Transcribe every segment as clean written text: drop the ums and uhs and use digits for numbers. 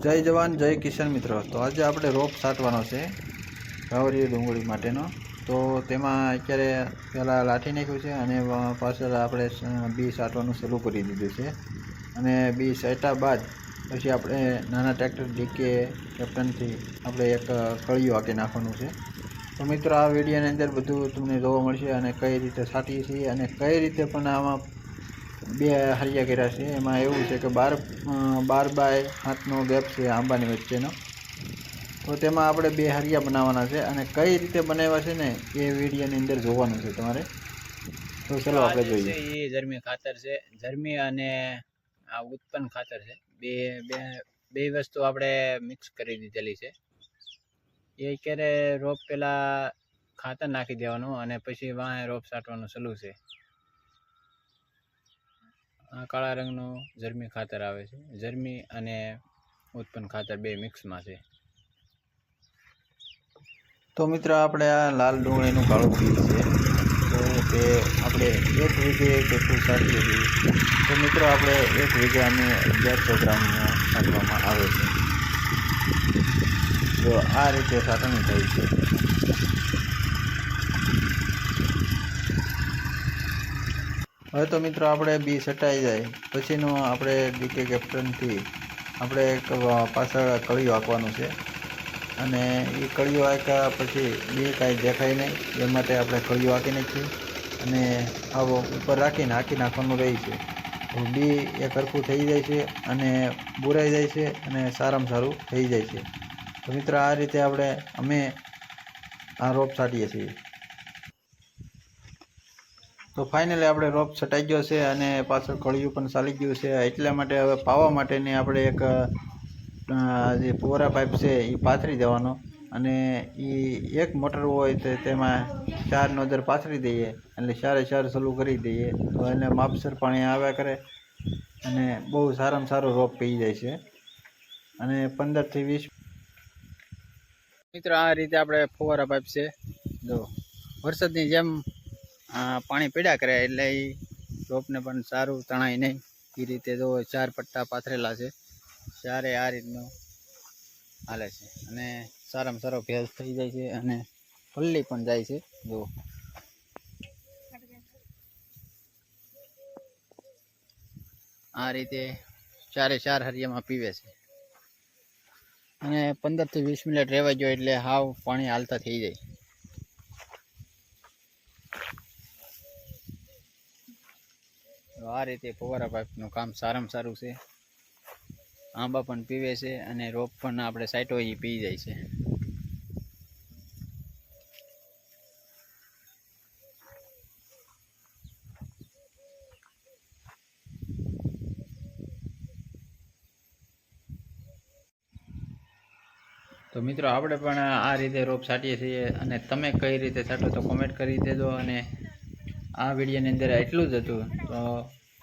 જય જવાન જય કિસાન મિત્રો। તો આજે આપણે રોપ છાંટવાનો છે ગાવરી ડુંગળી માટેનો। તો તેમાં અત્યારે પહેલાં લાઠી નાખ્યું છે અને પાછળ આપણે બી છાંટવાનું શરૂ કરી દીધું છે। અને બી છાંટ્યા બાદ પછી આપણે નાના ટ્રેક્ટર ડીકે કેપ્ટનથી આપણે એક કળિયું હાંકી નાખવાનું છે। તો મિત્રો આ વિડીયોની અંદર બધું તમને જોવા મળશે અને કઈ રીતે છાંટીએ છીએ અને કઈ રીતે પણ આમાં બે હરિયા કર્યા છે। એમાં એવું છે કે 12 બાય 7નો ગેપ છે આંબાની વચ્ચેનો। તો તેમાં આપણે બે હરિયા બનાવવાના છે અને કઈ રીતે બનાવ્યા છે ને એ વિડીયોની અંદર જોવાનું છે તમારે। તો ચલો આપણે જોઈએ। એ જર્મી ખાતર છે, જર્મી અને આ ઉત્પન્ન ખાતર છે। બે વસ્તુ આપણે મિક્સ કરી દીધેલી છે। એ ક્યારે રોપ પેલા ખાતર નાખી દેવાનું અને પછી વાંહે રોપ છાંટવાનું ચાલુ છે। આ કાળા રંગનું જર્મી ખાતર આવે છે। જર્મી અને ઉત્પન્ન ખાતર બે મિક્સમાં છે। તો મિત્રો આપણે આ લાલ ડુંગળીનું કાળું બીજ છે, તો તે આપણે 1 વીઘે કેટલું છાંટીએ છીએ। તો મિત્રો આપણે 1 વીઘાનું 1100 ગ્રામ છાંટવામાં આવે છે। જો આ રીતે છાંટણી થાય છે। હવે તો મિત્રો આપણે બી છટાઈ જાય પછીનું આપણે ડીકે કેપ્ટનથી આપણે એક પાછળ કળિયું હાંકવાનું છે અને એ કળિયું હાંક્યા પછી બી કાંઈ દેખાય નહીં એ માટે આપણે કળિયું હાંકી નાખીએ અને આવો ઉપર રાખીને હાંકી નાખવાનું રહે છે। તો બી એ સરખું થઈ જાય છે અને બુરાઈ જાય છે અને સારામાં સારું થઈ જાય છે। તો મિત્રો આ રીતે અમે આ રોપ છાંટીએ છીએ। તો ફાઇનલી આપણે રોપ છટાઈ ગયો છે અને પાછળ કળિયું પણ ચાલી ગયું છે। એટલા માટે હવે પાવા માટેની આપણે એક જે ફુવારા પાઇપ છે એ પાથરી દેવાનો અને એ એક મોટર હોય તો તેમાં 4 નોઝર પાથરી દઈએ એટલે 4 ચાલુ કરી દઈએ તો એને માપસર પાણી આવ્યા કરે અને બહુ સારામાં સારો રોપ પી જાય છે અને 15 થી 20 મિત્રો આ રીતે આપણે ફુવારા પાઇપ છે, જો વરસાદની જેમ પાણી પીડ્યા કરે એટલે એ રોપને પણ સારું તણાય નહીં એ રીતે જો 4 પટ્ટા પાથરેલા છે, ચારે આ રીતનું હાલે છે અને સારામાં સારો ભેજ થઈ જાય છે અને પલ્લી પણ જાય છે। જો આ રીતે 4 હરિયામાં પીવે છે અને 15 થી 20 મિનિટ રહેવા જોઈએ એટલે હાવ પાણી હાલતા થઈ જાય। આ રીતે ફુવારા પાઇપનું કામ સારામાં સારું છે। આંબા પણ પીવે છે અને રોપ પણ આપણે સાઈટો એ પી જાય છે। તો મિત્રો આપણે પણ આ રીતે રોપ છાંટીએ છીએ અને તમે કઈ રીતે છાંટો તો કોમેન્ટ કરી દેજો। અને આ વિડીયોની અંદર એટલું જ હતું। તો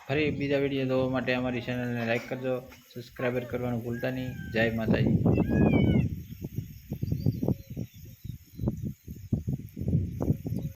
ફરી બીજા વિડીયો જોવા માટે અમારી ચેનલને લાઈક કરજો, સબસ્ક્રાઈબર કરવાનું ભૂલતા નહીં। જય માતાજી।